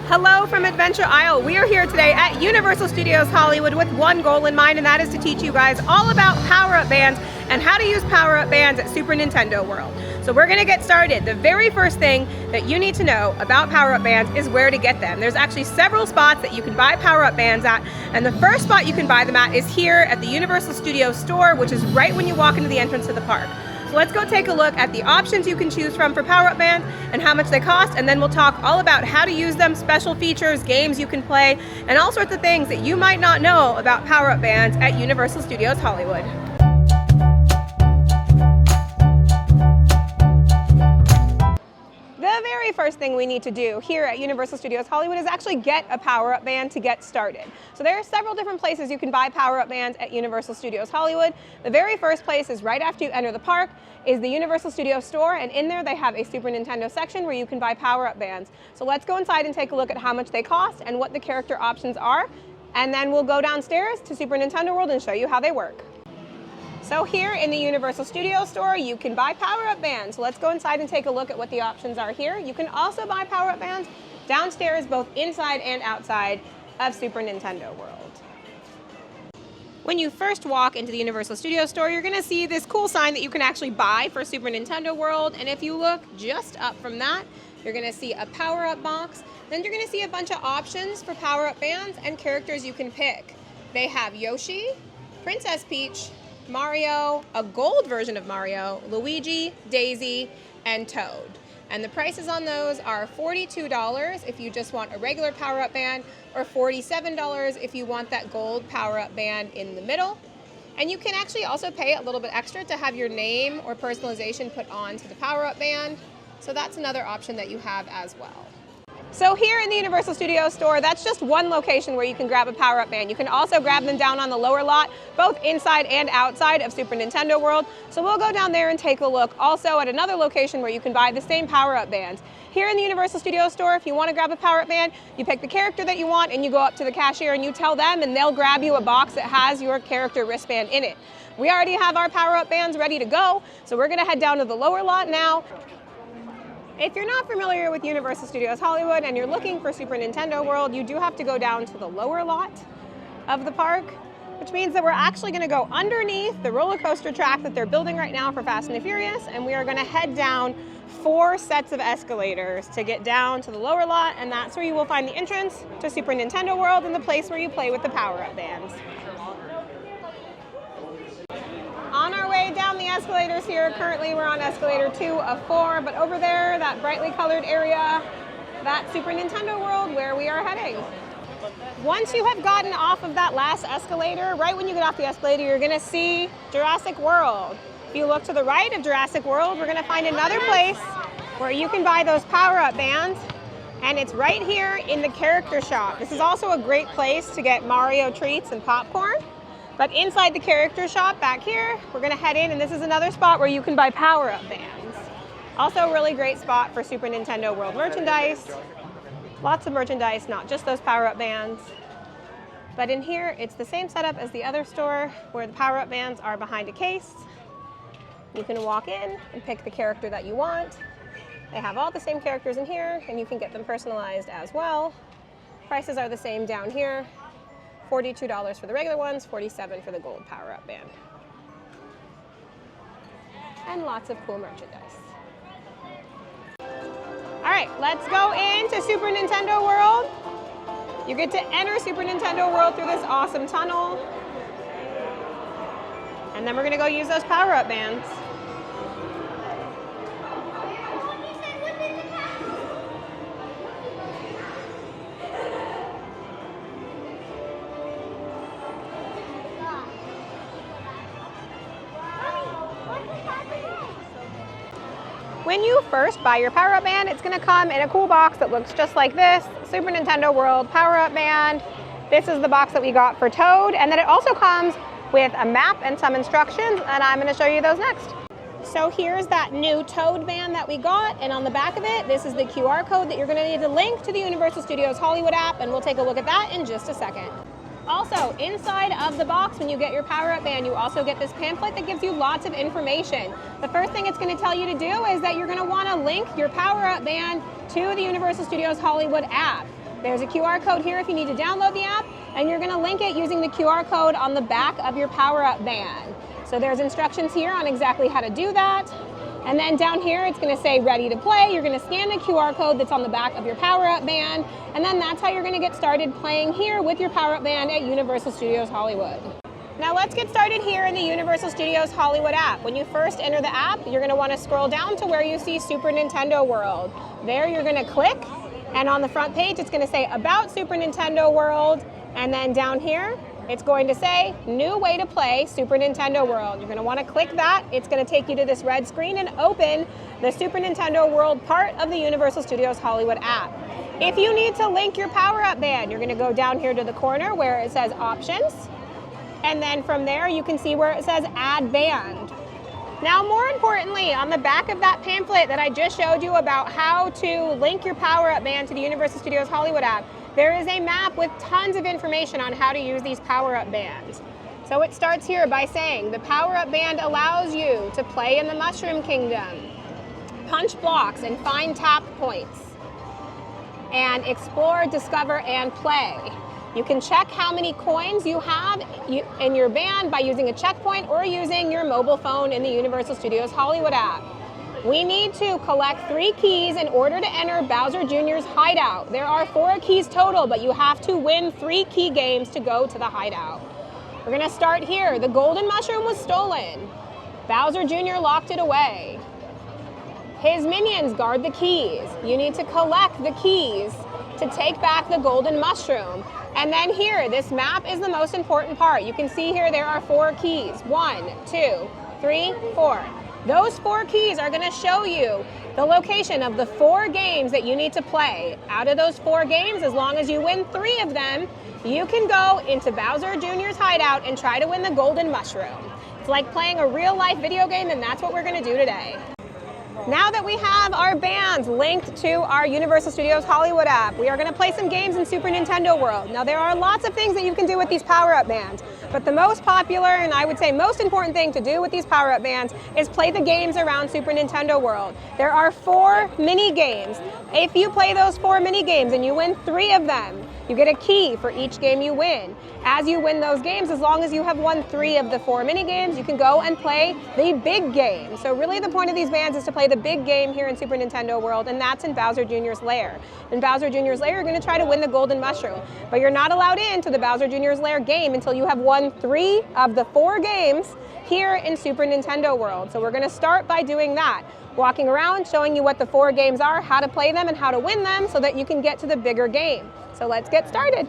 Hello from Adventure Isle. We are here today at Universal Studios Hollywood with one goal in mind, and that is to teach you guys all about power-up bands and how to use power-up bands at Super Nintendo World. So we're gonna get started. The very first thing that you need to know about power-up bands is where to get them. There's actually several spots that you can buy power-up bands at, and the first spot you can buy them at is here at the Universal Studios store, which is right when you walk into the entrance to the park. So let's go take a look at the options you can choose from for power-up bands and how much they cost, and then we'll talk all about how to use them, special features, games you can play, and all sorts of things that you might not know about power-up bands at Universal Studios Hollywood. The very first thing we need to do here at Universal Studios Hollywood is actually get a power-up band to get started. So there are several different places you can buy power-up bands at Universal Studios Hollywood. The very first place is right after you enter the park is the Universal Studios store, and in there they have a Super Nintendo section where you can buy power-up bands. So let's go inside and take a look at how much they cost and what the character options are, and then we'll go downstairs to Super Nintendo World and show you how they work. So here in the Universal Studios store, you can buy power-up bands. So let's go inside and take a look at what the options are here. You can also buy power-up bands downstairs, both inside and outside of Super Nintendo World. When you first walk into the Universal Studios store, you're gonna see this cool sign that you can actually buy for Super Nintendo World. And if you look just up from that, you're gonna see a power-up box. Then you're gonna see a bunch of options for power-up bands and characters you can pick. They have Yoshi, Princess Peach, Mario, a gold version of Mario, Luigi, Daisy, and Toad. And the prices on those are $42 if you just want a regular power-up band, or $47 if you want that gold power-up band in the middle. And you can actually also pay a little bit extra to have your name or personalization put onto the power-up band. So that's another option that you have as well. So here in the Universal Studios store, that's just one location where you can grab a power-up band. You can also grab them down on the lower lot, both inside and outside of Super Nintendo World. So we'll go down there and take a look also at another location where you can buy the same power-up bands. Here in the Universal Studios store, if you want to grab a power-up band, you pick the character that you want and you go up to the cashier and you tell them, and they'll grab you a box that has your character wristband in it. We already have our power-up bands ready to go, so we're going to head down to the lower lot now. If you're not familiar with Universal Studios Hollywood and you're looking for Super Nintendo World, you do have to go down to the lower lot of the park, which means that we're actually going to go underneath the roller coaster track that they're building right now for Fast and the Furious, and we are going to head down 4 sets of escalators to get down to the lower lot, and that's where you will find the entrance to Super Nintendo World and the place where you play with the power-up bands. On our way down the escalators here, currently we're on escalator 2 of 4, but over there, that brightly colored area, that's Super Nintendo World where we are heading. Once you have gotten off of that last escalator, right when you get off the escalator, you're gonna see Jurassic World. If you look to the right of Jurassic World, we're gonna find another place where you can buy those power-up bands, and it's right here in the character shop. This is also a great place to get Mario treats and popcorn. But inside the character shop back here, we're gonna head in, and this is another spot where you can buy power-up bands. Also a really great spot for Super Nintendo World merchandise. Lots of merchandise, not just those power-up bands. But in here, it's the same setup as the other store where the power-up bands are behind a case. You can walk in and pick the character that you want. They have all the same characters in here, and you can get them personalized as well. Prices are the same down here. $42 for the regular ones, $47 for the gold power-up band. And lots of cool merchandise. All right, let's go into Super Nintendo World. You get to enter Super Nintendo World through this awesome tunnel. And then we're gonna go use those power-up bands. When you first buy your power-up band, it's gonna come in a cool box that looks just like this, Super Nintendo World power-up band. This is the box that we got for Toad, and then it also comes with a map and some instructions, and I'm gonna show you those next. So here's that new Toad band that we got, and on the back of it, this is the QR code that you're gonna need to link to the Universal Studios Hollywood app, and we'll take a look at that in just a second. Also, inside of the box, when you get your power-up band, you also get this pamphlet that gives you lots of information. The first thing it's going to tell you to do is that you're going to want to link your power-up band to the Universal Studios Hollywood app. There's a QR code here if you need to download the app, and you're gonna link it using the QR code on the back of your power-up band. So there's instructions here on exactly how to do that. And then down here, it's gonna say ready to play. You're gonna scan the QR code that's on the back of your power-up band, and then that's how you're gonna get started playing here with your power-up band at Universal Studios Hollywood. Now let's get started here in the Universal Studios Hollywood app. When you first enter the app, you're gonna wanna scroll down to where you see Super Nintendo World. There you're gonna click, and on the front page, it's gonna say About Super Nintendo World, and then down here, it's going to say New Way to Play Super Nintendo World. You're gonna wanna click that. It's gonna take you to this red screen and open the Super Nintendo World part of the Universal Studios Hollywood app. If you need to link your power-up band, you're gonna go down here to the corner where it says Options, and then from there, you can see where it says Add Band. Now, more importantly, on the back of that pamphlet that I just showed you about how to link your power-up band to the Universal Studios Hollywood app, there is a map with tons of information on how to use these power-up bands. So it starts here by saying, the power-up band allows you to play in the Mushroom Kingdom, punch blocks and find tap points, and explore, discover, and play. You can check how many coins you have in your band by using a checkpoint or using your mobile phone in the Universal Studios Hollywood app. We need to collect 3 keys in order to enter Bowser Jr.'s hideout. There are 4 keys total, but you have to win 3 key games to go to the hideout. We're gonna start here. The golden mushroom was stolen. Bowser Jr. locked it away. His minions guard the keys. You need to collect the keys to take back the golden mushroom. And then here, this map is the most important part. You can see here there are 4 keys. 1, 2, 3, 4. Those 4 keys are gonna show you the location of the 4 games that you need to play. Out of those 4 games, as long as you win 3 of them, you can go into Bowser Jr.'s hideout and try to win the golden mushroom. It's like playing a real-life video game, and that's what we're gonna do today. Now that we have our bands linked to our Universal Studios Hollywood app, we are going to play some games in Super Nintendo World. Now, there are lots of things that you can do with these power-up bands, but the most popular and I would say most important thing to do with these power-up bands is play the games around Super Nintendo World. There are 4 mini games. If you play those 4 mini games and you win 3 of them, you get a key for each game you win. As you win those games, as long as you have won 3 of the 4 mini games, you can go and play the big game. So really the point of these bands is to play the big game here in Super Nintendo World, and that's in Bowser Jr.'s lair. In Bowser Jr.'s lair, you're gonna try to win the golden mushroom, but you're not allowed into the Bowser Jr.'s lair game until you have won 3 of the 4 games here in Super Nintendo World. So we're gonna start by doing that. Walking around, showing you what the 4 games are, how to play them, and how to win them so that you can get to the bigger game. So let's get started.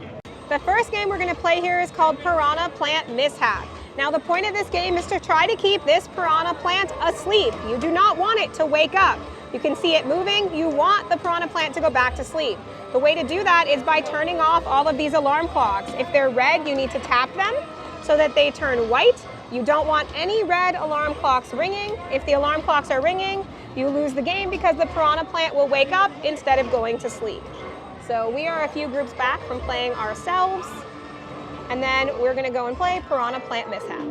The first game we're gonna play here is called Piranha Plant Mishap. Now the point of this game is to try to keep this piranha plant asleep. You do not want it to wake up. You can see it moving. You want the piranha plant to go back to sleep. The way to do that is by turning off all of these alarm clocks. If they're red, you need to tap them so that they turn white. You don't want any red alarm clocks ringing. If the alarm clocks are ringing, you lose the game because the piranha plant will wake up instead of going to sleep. So we are a few groups back from playing ourselves, and then we're gonna go and play Piranha Plant Mishap.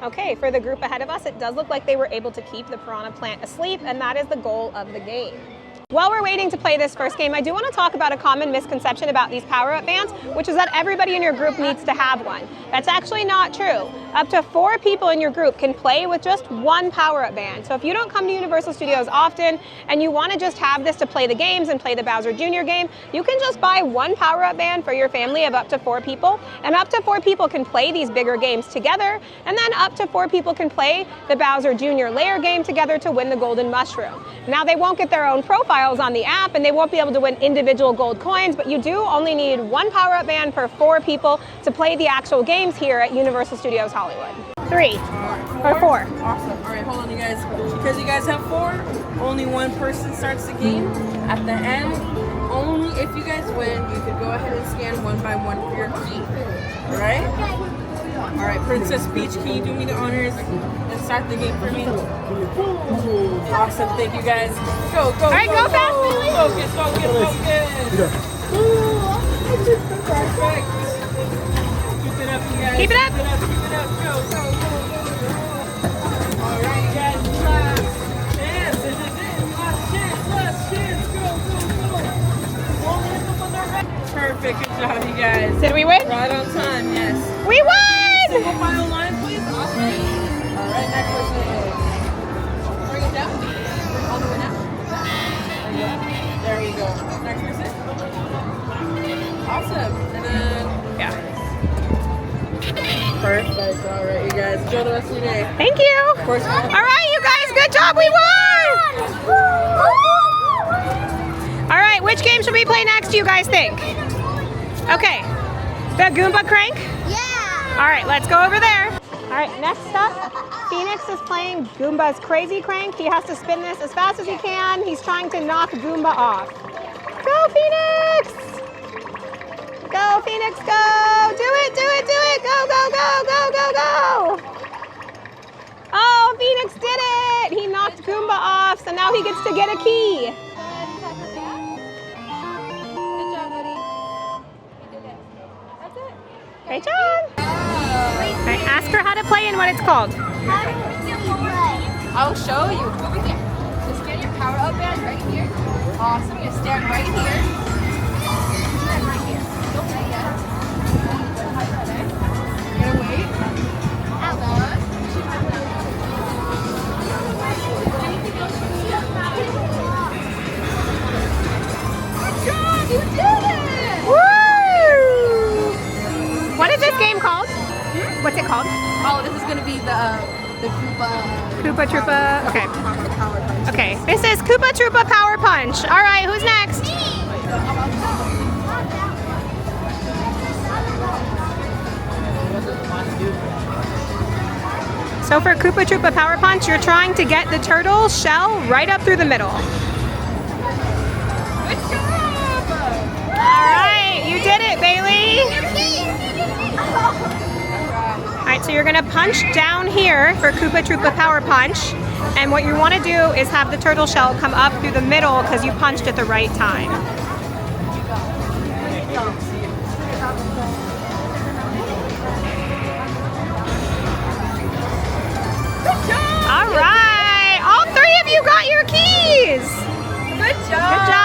Okay, for the group ahead of us, it does look like they were able to keep the piranha plant asleep, and that is the goal of the game. While we're waiting to play this first game, I do want to talk about a common misconception about these power-up bands, which is that everybody in your group needs to have one. That's actually not true. Up to 4 people in your group can play with just 1 power-up band. So if you don't come to Universal Studios often and you want to just have this to play the games and play the Bowser Jr. game, you can just buy 1 power-up band for your family of up to 4 people, and up to 4 people can play these bigger games together, and then up to 4 people can play the Bowser Jr. layer game together to win the golden mushroom. Now they won't get their own profiles on the app and they won't be able to win individual gold coins, but you do only need 1 power-up band per 4 people to play the actual games here at Universal Studios Hollywood. 3 or 4. Awesome. All right, hold on, you guys. Because you guys have 4, only 1 person starts the game. At the end, only if you guys win, you could go ahead and scan 1 by 1 for your key. All right? All right, Princess Peach, can you do me the honors and start the game for me? Awesome, thank you guys. Go, go, All right, go fast, Lily. Focus, focus, focus. Perfect. Keep it up, you guys. Keep it up. Keep it up, keep it up. Go, go, go, go, go. All right, guys, relax. Perfect. Good job, you guys. Did we win? Right on time, yes. We won! Single file line, please. Awesome. All right, next person. Bring it down. All the way down. There you go. Next person. Awesome. And then, Yeah. perfect. All right, you guys. Enjoy the rest of your day. Thank you. Of course. All right, you guys, good job. We won! All right, which game should we play next, do you guys think? Okay. The Goomba Crank? Yeah. All right, let's go over there. All right, next up, Phoenix is playing Goomba's Crazy Crank. He has to spin this as fast as he can. He's trying to knock Goomba off. Go, Phoenix! Go, Phoenix, go! Do it, do it, do it! Go, go, go, go, go, go! Oh, Phoenix did it! He knocked Goomba off, so now he gets to get a key. Great job! All right, ask her how to play and what it's called. I'll show you. Over here. Just get your power up band right here. Awesome. You stand right here. Stand right here. Don't wait yet. You're gonna wait. Good job! You did it! Woo! What is this game called? What's it called? Oh, this is gonna be the Koopa. Koopa Troopa. Okay. Power punch. Okay. This is Koopa Troopa Power Punch. All right. Who's next? So for Koopa Troopa Power Punch, you're trying to get the turtle shell right up through the middle. Good job! All right. You did it, Bailey. All right, so you're gonna punch down here for Koopa Troopa Power Punch, and what you want to do is have the turtle shell come up through the middle because you punched at the right time. All right, all three of you got your keys. Good job! Good job.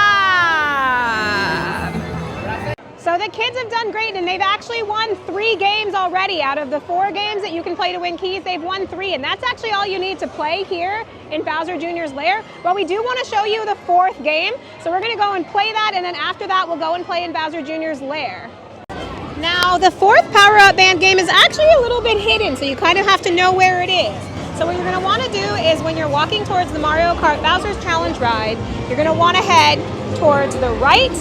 So the kids have done great, and they've actually won 3 games already. Out of the 4 games that you can play to win keys, they've won 3, and that's actually all you need to play here in Bowser Jr.'s lair. But we do want to show you the 4th game, so we're going to go and play that, and then after that, we'll go and play in Bowser Jr.'s lair. Now, the 4th power-up band game is actually a little bit hidden, so you kind of have to know where it is. So what you're going to want to do is when you're walking towards the Mario Kart Bowser's Challenge ride, you're going to want to head towards the right.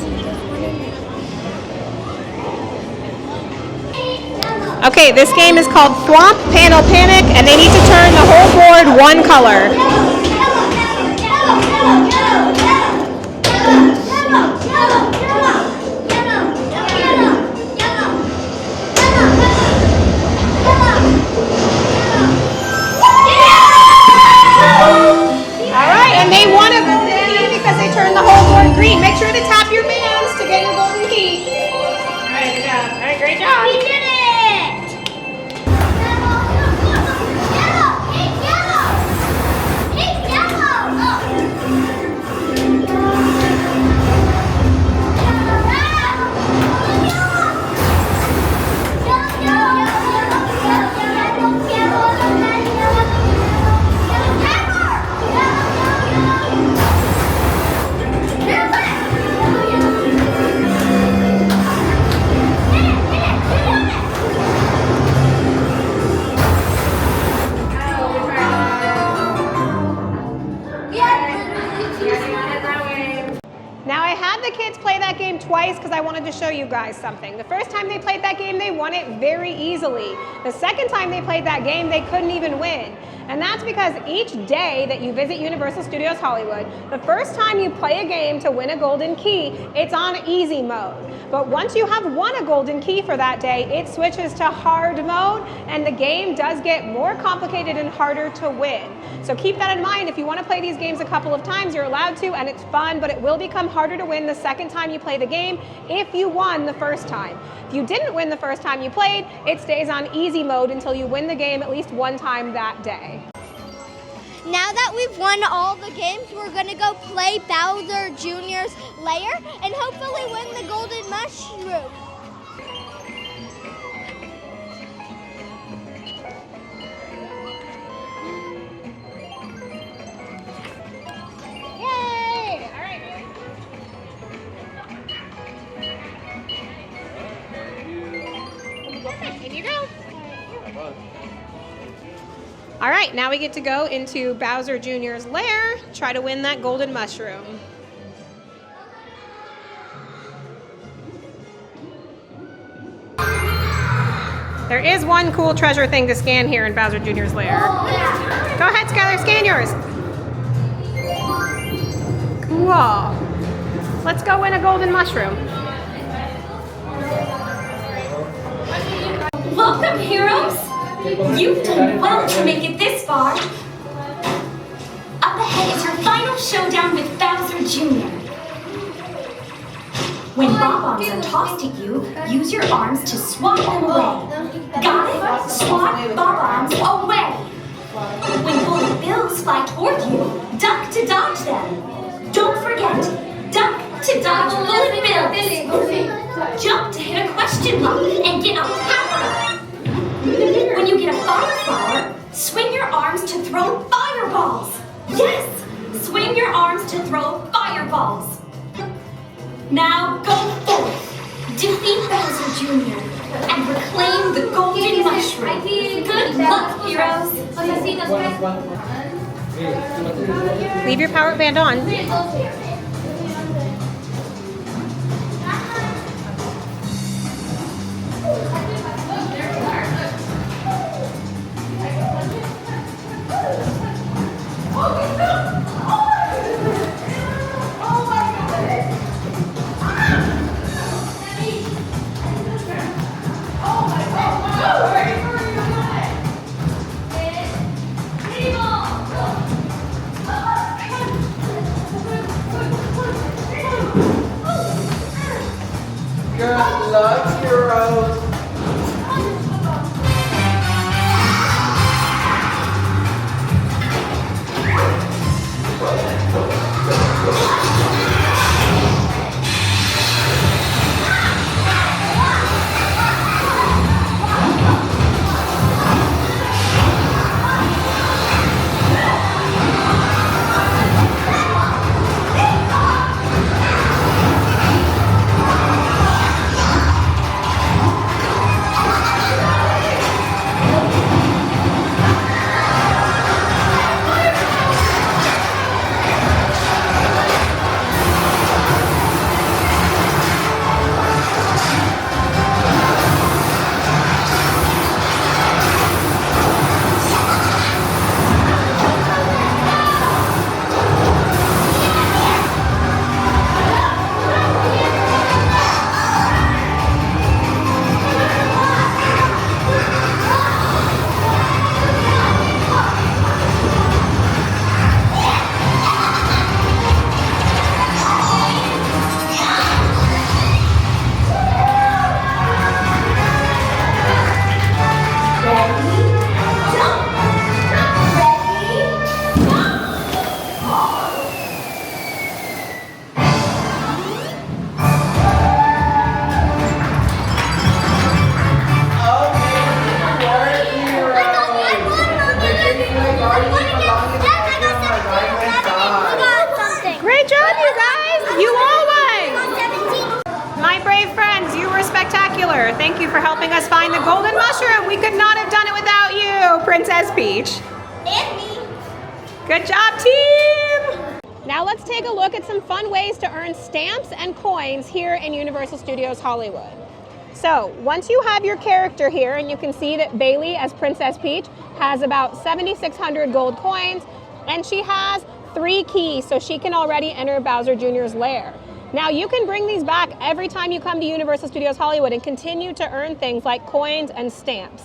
Okay, this game is called Thwomp Panel Panic, and they need to turn the whole board one color. All right, and they won a golden key because they turned the whole board green. Make sure to tap your bands to get your golden key. All right, good job. All right, great job. We did it! Now I had the kids play that game twice because I wanted to show you guys something. The first time they played that game, they won it very easily. The second time they played that game, they couldn't even win. And that's because each day that you visit Universal Studios Hollywood, the first time you play a game to win a golden key, it's on easy mode. But once you have won a golden key for that day, it switches to hard mode, and the game does get more complicated and harder to win. So keep that in mind. If you want to play these games a couple of times, you're allowed to, and it's fun, but it will become harder to win the second time you play the game if you won the first time. If you didn't win the first time you played, it stays on easy mode until you win the game at least one time that day. Now that we've won all the games, we're gonna go play Bowser Jr.'s lair and hopefully win the golden mushroom. Yay! All right. Perfect. In you go. All right, now we get to go into Bowser Jr.'s lair, try to win that golden mushroom. There is one cool treasure thing to scan here in Bowser Jr.'s lair. Go ahead, Skylar, scan yours. Cool. Let's go win a golden mushroom. Welcome, heroes! You've done well to make it this far. Up ahead is your final showdown with Bowser Jr. When bob-ombs are tossed at you, use your arms to swat them away. Got it? Swat bob-ombs away. When bullet bills fly toward you, duck to dodge them. Don't forget, duck to dodge bullet bills. Jump to hit a question block and get a power-up. When you get a fire flower, swing your arms to throw fireballs. Yes! Swing your arms to throw fireballs. Now go forth, defeat Bowser Jr. and reclaim the golden mushroom. Good luck, heroes. Leave your power band on. Good luck, heroes. Great job, you guys! You all won! My brave friends, you were spectacular. Thank you for helping us find the golden mushroom. We could not have done it without you, Princess Peach. And me. Good job, team! Now let's take a look at some fun ways to earn stamps and coins here in Universal Studios Hollywood. So once you have your character here, and you can see that Bailey as Princess Peach has about 7,600 gold coins, and she has 3 keys, so she can already enter Bowser Jr.'s lair. Now you can bring these back every time you come to Universal Studios Hollywood and continue to earn things like coins and stamps.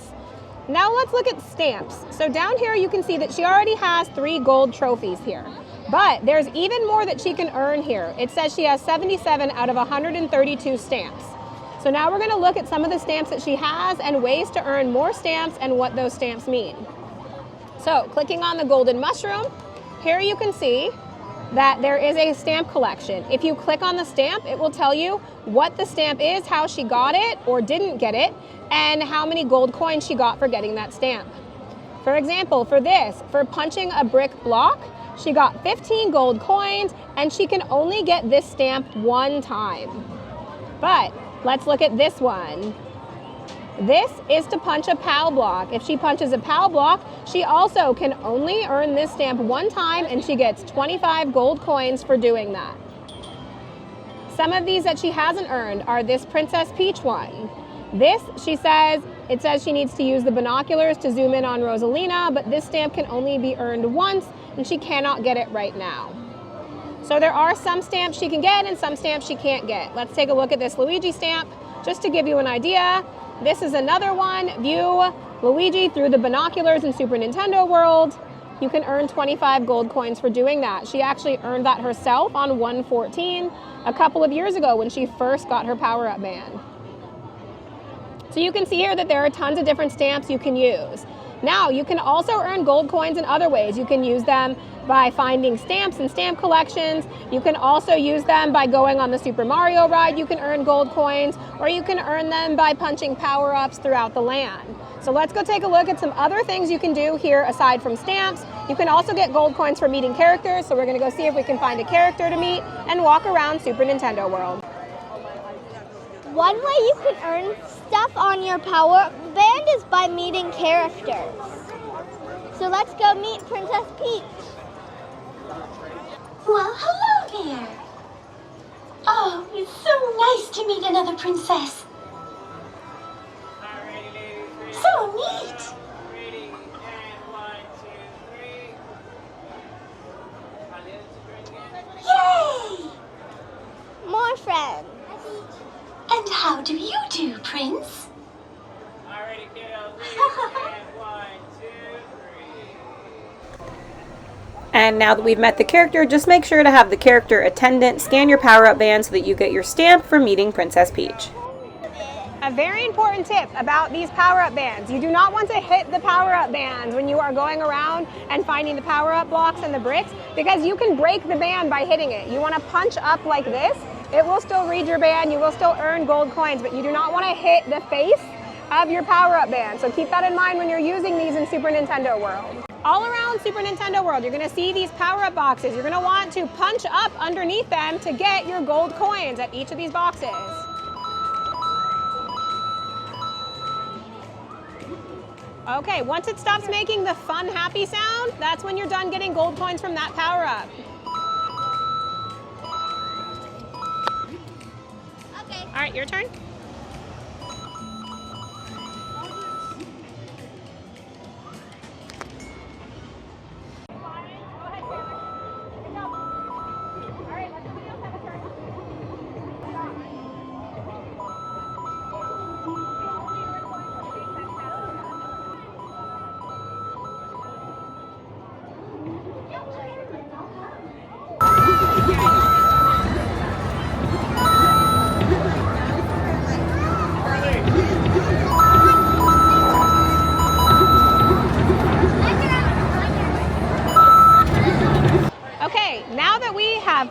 Now let's look at stamps. So down here you can see that she already has 3 gold trophies here. But there's even more that she can earn here. It says she has 77 out of 132 stamps. So now we're going to look at some of the stamps that she has and ways to earn more stamps and what those stamps mean. So clicking on the golden mushroom, here you can see that there is a stamp collection. If you click on the stamp, it will tell you what the stamp is, how she got it or didn't get it, and how many gold coins she got for getting that stamp. For example, for this, for punching a brick block, she got 15 gold coins and she can only get this stamp one time. But let's look at this one. This is to punch a POW block. If she punches a POW block, she also can only earn this stamp one time and she gets 25 gold coins for doing that. Some of these that she hasn't earned are this Princess Peach one. This, it says she needs to use the binoculars to zoom in on Rosalina, but this stamp can only be earned once and she cannot get it right now. So there are some stamps she can get and some stamps she can't get. Let's take a look at this Luigi stamp just to give you an idea. This is another one, view Luigi through the binoculars in Super Nintendo World. You can earn 25 gold coins for doing that. She actually earned that herself on 114 a couple of years ago when she first got her power-up band. So you can see here that there are tons of different stamps you can use. Now, you can also earn gold coins in other ways. You can use them by finding stamps and stamp collections. You can also use them by going on the Super Mario ride. You can earn gold coins, or you can earn them by punching power-ups throughout the land. So let's go take a look at some other things you can do here aside from stamps. You can also get gold coins for meeting characters. So we're gonna go see if we can find a character to meet and walk around Super Nintendo World. One way you can earn stuff on your power band is by meeting characters. So let's go meet Princess Peach. Well, hello there. Oh, it's so nice to meet another princess. So neat. Yay! More friends. And how do you do, Prince? Alrighty, kiddos. And now that we've met the character, just make sure to have the character attendant scan your power-up band so that you get your stamp for meeting Princess Peach. A very important tip about these power-up bands. You do not want to hit the power-up bands when you are going around and finding the power-up blocks and the bricks, because you can break the band by hitting it. You want to punch up like this. It will still read your band, you will still earn gold coins, but you do not want to hit the face of your power-up band. So keep that in mind when you're using these in Super Nintendo World. All around Super Nintendo World, you're going to see these power-up boxes. You're going to want to punch up underneath them to get your gold coins at each of these boxes. Okay, once it stops making the fun, happy sound, that's when you're done getting gold coins from that power-up. Okay. All right, your turn.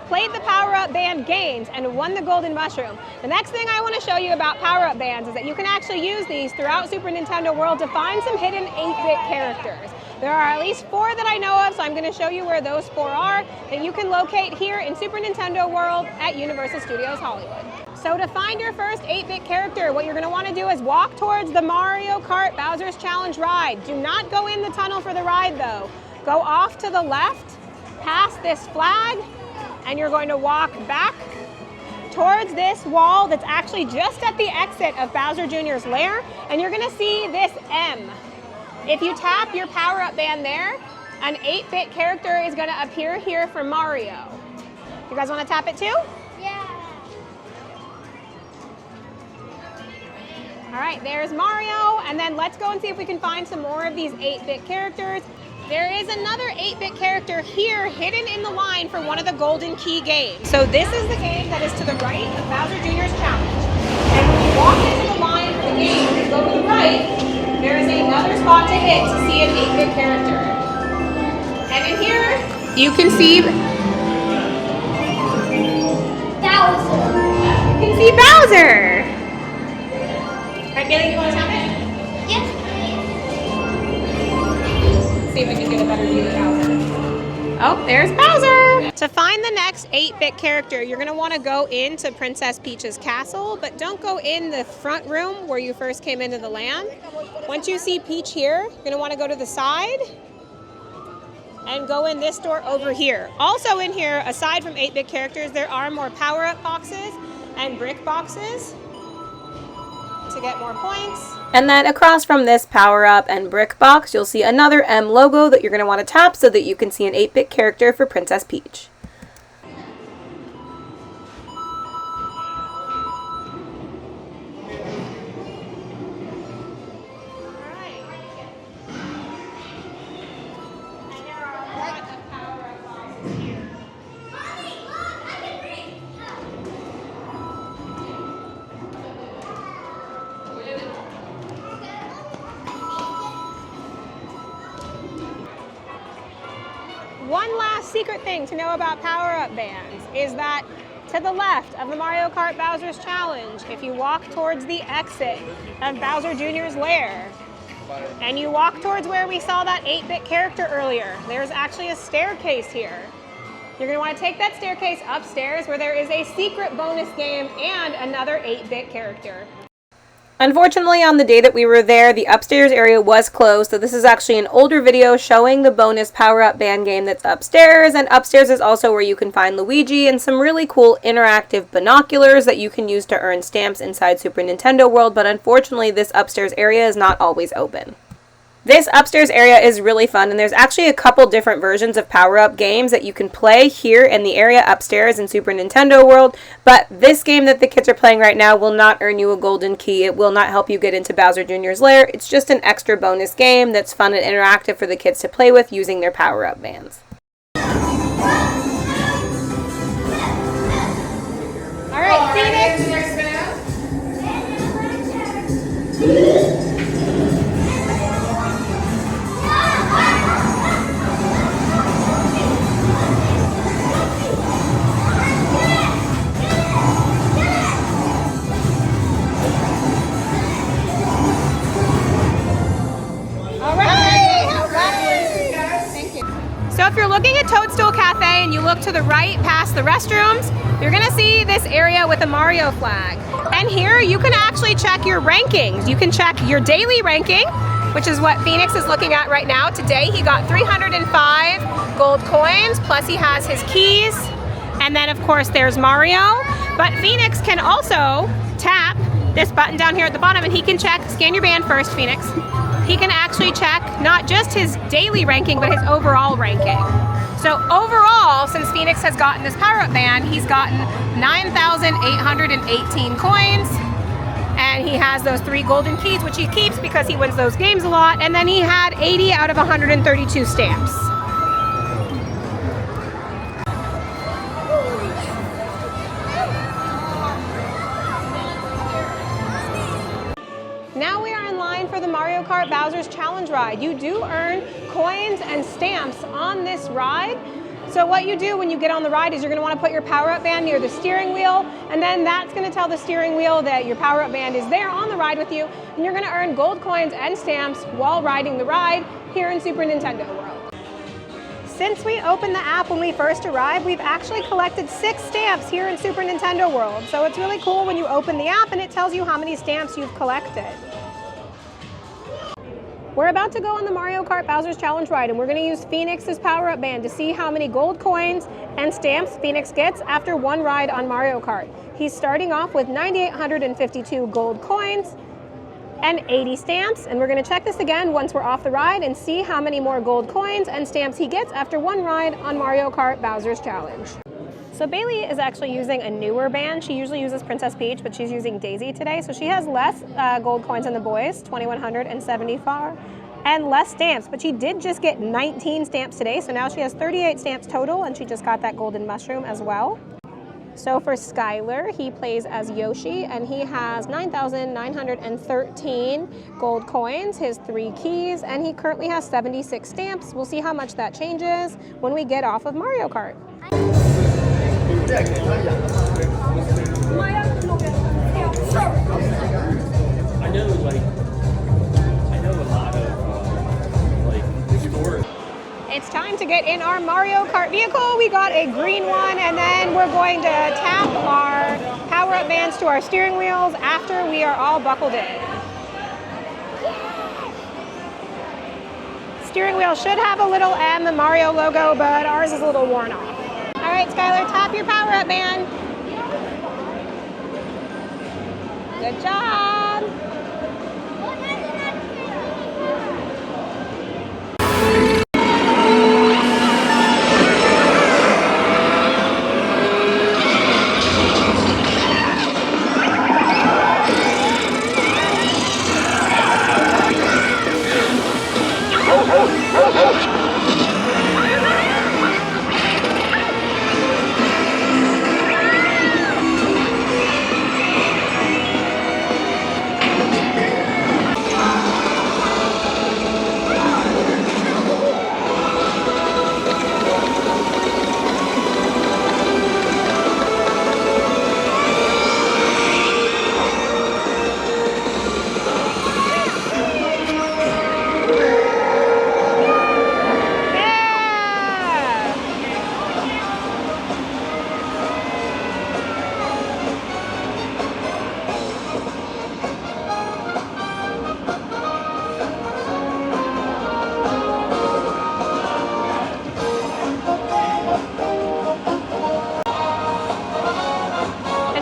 Played the power-up band games and won the golden mushroom. The next thing I want to show you about power-up bands is that you can actually use these throughout Super Nintendo World to find some hidden 8-bit characters. There are at least 4 that I know of, so I'm going to show you where those 4 are that you can locate here in Super Nintendo World at Universal Studios Hollywood. So to find your first 8-bit character, what you're going to want to do is walk towards the Mario Kart Bowser's Challenge ride. Do not go in the tunnel for the ride though. Go off to the left, past this flag, and you're going to walk back towards this wall that's actually just at the exit of Bowser Jr.'s lair, and you're going to see this M. If you tap your power-up band there, an 8-bit character is going to appear here for Mario. You guys want to tap it too? Yeah. All right, there's Mario, and then let's go and see if we can find some more of these 8-bit characters. There is another 8-bit character here hidden in the line for one of the Golden Key games. So this is the game that is to the right of Bowser Jr.'s Challenge. And when you walk into the line for the game and go to the right, there is another spot to hit to see an 8-bit character. And in here, you can see Bowser. You can see Bowser. Alright, Bailey, you want to tap it? Yes. See if we can get a better view of Bowser. Oh, there's Bowser! To find the next 8-bit character, you're going to want to go into Princess Peach's castle, but don't go in the front room where you first came into the land. Once you see Peach here, you're going to want to go to the side and go in this door over here. Also in here, aside from 8-bit characters, there are more power-up boxes and brick boxes to get more points. And then across from this power-up and brick box, you'll see another M logo that you're going to want to tap so that you can see an 8-bit character for Princess Peach. One last secret thing to know about power-up bands is that to the left of the Mario Kart Bowser's Challenge, if you walk towards the exit of Bowser Jr.'s lair, and you walk towards where we saw that 8-bit character earlier, there's actually a staircase here. You're going to want to take that staircase upstairs where there is a secret bonus game and another 8-bit character. Unfortunately, on the day that we were there, the upstairs area was closed, so this is actually an older video showing the bonus power-up band game that's upstairs, and upstairs is also where you can find Luigi and some really cool interactive binoculars that you can use to earn stamps inside Super Nintendo World, but unfortunately this upstairs area is not always open. This upstairs area is really fun, and there's actually a couple different versions of power-up games that you can play here in the area upstairs in Super Nintendo World, but this game that the kids are playing right now will not earn you a golden key. It will not help you get into Bowser Jr.'s lair. It's just an extra bonus game that's fun and interactive for the kids to play with using their power-up bands. Alright, Phoenix! So if you're looking at Toadstool Cafe and you look to the right past the restrooms, you're going to see this area with a Mario flag. And here you can actually check your rankings. You can check your daily ranking, which is what Phoenix is looking at right now. Today he got 305 gold coins, plus he has his keys. And then of course there's Mario. But Phoenix can also tap this button down here at the bottom and he can check, scan your band first, Phoenix. He can actually check not just his daily ranking, but his overall ranking. So overall, since Phoenix has gotten this power-up band, he's gotten 9,818 coins. And he has those 3 golden keys, which he keeps because he wins those games a lot. And then he had 80 out of 132 stamps. Now we are in line for the Mario Kart Bowser's Challenge ride. You do earn coins and stamps on this ride. So what you do when you get on the ride is you're going to want to put your power-up band near the steering wheel, and then that's going to tell the steering wheel that your power-up band is there on the ride with you, and you're going to earn gold coins and stamps while riding the ride here in Super Nintendo World. Since we opened the app when we first arrived, we've actually collected 6 stamps here in Super Nintendo World. So it's really cool when you open the app and it tells you how many stamps you've collected. We're about to go on the Mario Kart Bowser's Challenge ride, and we're going to use Phoenix's power-up band to see how many gold coins and stamps Phoenix gets after one ride on Mario Kart. He's starting off with 9,852 gold coins and 80 stamps, and we're going to check this again once we're off the ride and see how many more gold coins and stamps he gets after one ride on Mario Kart Bowser's Challenge. So Bailey is actually using a newer band. She usually uses Princess Peach, but she's using Daisy today. So she has less gold coins than the boys, 2,174, and less stamps. But she did just get 19 stamps today, so now she has 38 stamps total, and she just got that golden mushroom as well. So for Skylar, he plays as Yoshi, and he has 9,913 gold coins, his 3 keys, and he currently has 76 stamps. We'll see how much that changes when we get off of Mario Kart. I know a lot of stores. It's time to get in our Mario Kart vehicle. We got a green one, and then we're going to tap our power-up bands to our steering wheels after we are all buckled in. Steering wheel should have a little M, the Mario logo, but ours is a little worn off. All right, Skylar, tap your power-up band. Good job.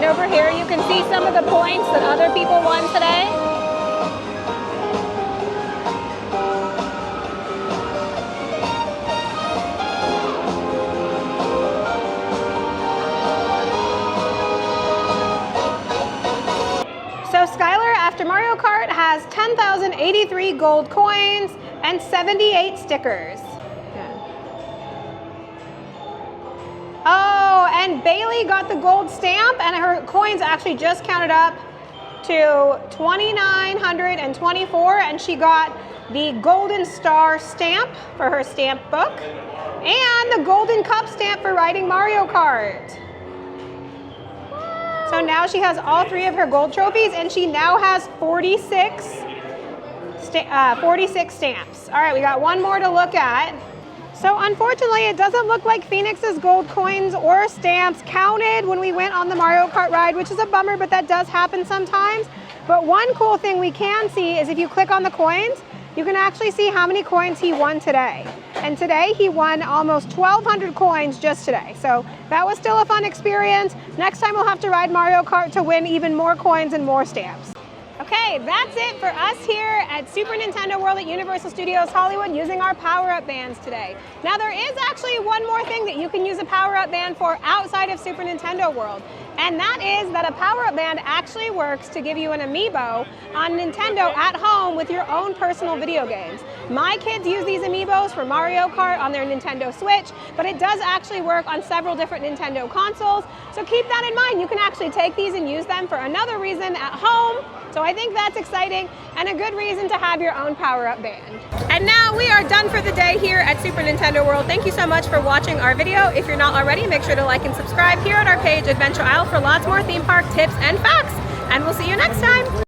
Over here you can see some of the points that other people won today. So Skylar, after Mario Kart, has 10,083 gold coins and 78 stickers. Oh, and Bailey got the gold stamp, and her coins actually just counted up to 2,924, and she got the golden star stamp for her stamp book and the golden cup stamp for riding Mario Kart. So now she has all 3 of her gold trophies, and she now has 46 stamps. All right, we got one more to look at. So unfortunately, it doesn't look like Phoenix's gold coins or stamps counted when we went on the Mario Kart ride, which is a bummer, but that does happen sometimes. But one cool thing we can see is if you click on the coins, you can actually see how many coins he won today. And today he won almost 1,200 coins just today. So that was still a fun experience. Next time we'll have to ride Mario Kart to win even more coins and more stamps. Okay, that's it for us here at Super Nintendo World at Universal Studios Hollywood using our power-up bands today. Now there is actually one more thing that you can use a power-up band for outside of Super Nintendo World, and that is that a power-up band actually works to give you an Amiibo on Nintendo at home with your own personal video games. My kids use these Amiibos for Mario Kart on their Nintendo Switch, but it does actually work on several different Nintendo consoles, so keep that in mind. You can actually take these and use them for another reason at home. So I think that's exciting and a good reason to have your own power-up band. And now we are done for the day here at Super Nintendo World. Thank you so much for watching our video. If you're not already, make sure to like and subscribe here at our page, Adventure Isle, for lots more theme park tips and facts. And we'll see you next time.